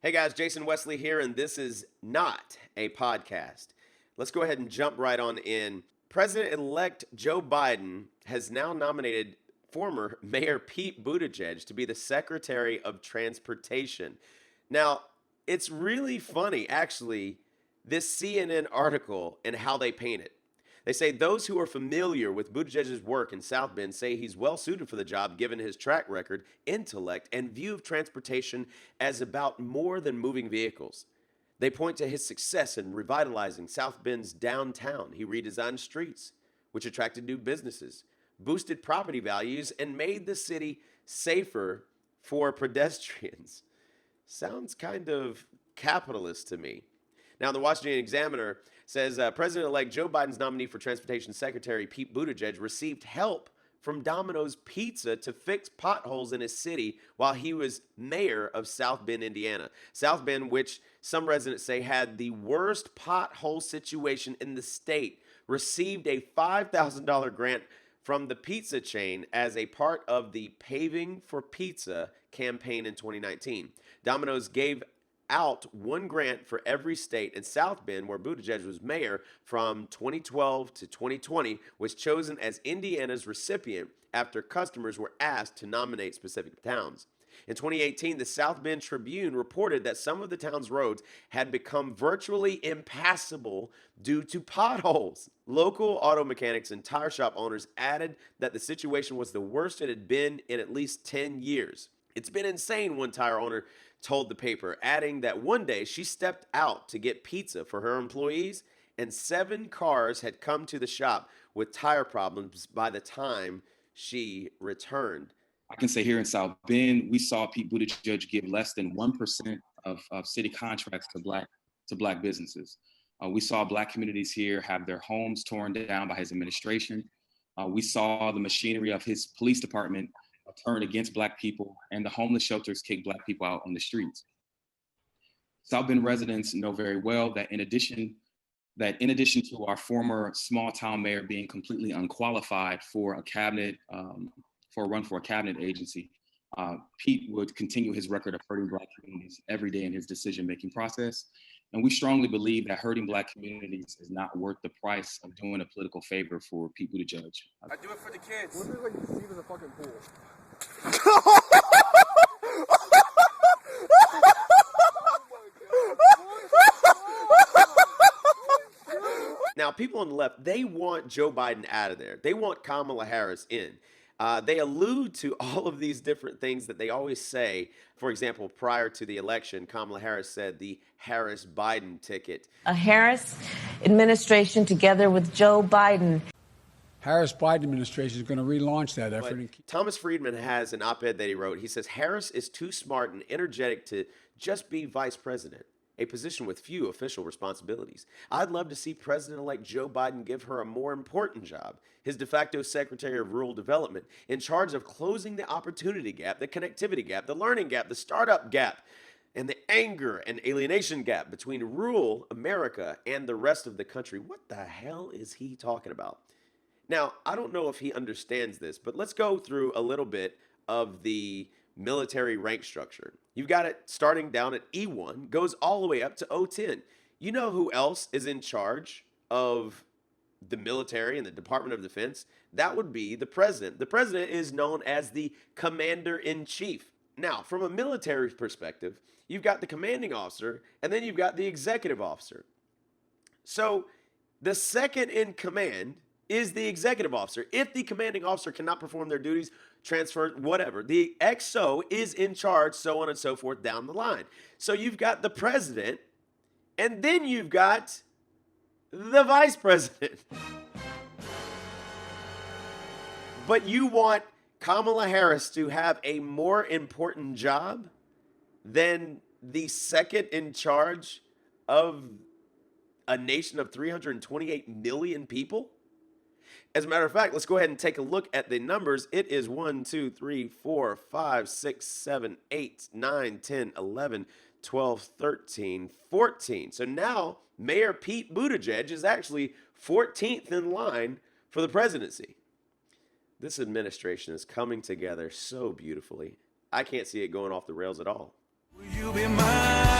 Hey guys, Jason Wesley here, and this is not a podcast. Let's go ahead and jump right on in. President elect Joe Biden has now nominated former Mayor Pete Buttigieg to be the Secretary of Transportation. Now, it's really funny, actually, this CNN article and how they paint it. They say those who are familiar with Buttigieg's work in South Bend say he's well suited for the job given his track record, intellect, and view of transportation as about more than moving vehicles. They point to his success in revitalizing South Bend's downtown. He redesigned streets, which attracted new businesses, boosted property values, and made the city safer for pedestrians. Sounds kind of capitalist to me. Now, the Washington Examiner says President-elect Joe Biden's nominee for Transportation Secretary Pete Buttigieg received help from Domino's Pizza to fix potholes in his city while he was mayor of South Bend, Indiana. South Bend, which some residents say had the worst pothole situation in the state, received a $5,000 grant from the pizza chain as a part of the Paving for Pizza campaign in 2019. Domino's gave out one grant for every state, and South Bend, where Buttigieg was mayor from 2012 to 2020, was chosen as Indiana's recipient after customers were asked to nominate specific towns. In 2018, the South Bend Tribune reported that some of the town's roads had become virtually impassable due to potholes. Local auto mechanics and tire shop owners added that the situation was the worst it had been in at least 10 years. It's been insane, one tire owner told the paper, adding that one day she stepped out to get pizza for her employees, and 7 cars had come to the shop with tire problems by the time she returned. I can say here in South Bend, we saw Pete Buttigieg give less than 1% of city contracts to black businesses. We saw black communities here have their homes torn down by his administration. We saw the machinery of his police department turn against black people, and the homeless shelters kick black people out on the streets. South Bend residents know very well that in addition to our former small town mayor being completely unqualified for a run for a cabinet agency, Pete would continue his record of hurting black communities every day in his decision-making process. And we strongly believe that hurting black communities is not worth the price of doing a political favor for Pete Buttigieg. I do it for the kids. What if like you see it as a fucking pool? Now, people on the left, they want Joe Biden out of there. They want Kamala Harris in. They allude to all of these different things that they always say. For example, prior to the election, Kamala Harris said the Harris-Biden ticket. A Harris administration together with Joe Biden. Harris-Biden administration is going to relaunch that effort. But Thomas Friedman has an op-ed that he wrote. He says, Harris is too smart and energetic to just be vice president, a position with few official responsibilities. I'd love to see President-elect Joe Biden give her a more important job, his de facto Secretary of Rural Development, in charge of closing the opportunity gap, the connectivity gap, the learning gap, the startup gap, and the anger and alienation gap between rural America and the rest of the country. What the hell is he talking about? Now, I don't know if he understands this, but let's go through a little bit of the military rank structure. You've got it starting down at E1, goes all the way up to O10. You know who else is in charge of the military and the Department of Defense? That would be the president. The president is known as the commander-in-chief. Now, from a military perspective, you've got the commanding officer, and then you've got the executive officer. So the second in command is the executive officer. If the commanding officer cannot perform their duties, transfer, whatever, the XO is in charge, so on and so forth down the line. So you've got the president, and then you've got the vice president. But you want Kamala Harris to have a more important job than the second in charge of a nation of 328 million people? As a matter of fact, let's go ahead and take a look at the numbers. It is 1, 2, 3, 4, 5, 6, 7, 8, 9, 10, 11, 12, 13, 14. So now Mayor Pete Buttigieg is actually 14th in line for the presidency. This administration is coming together so beautifully. I can't see it going off the rails at all. Will you be mine?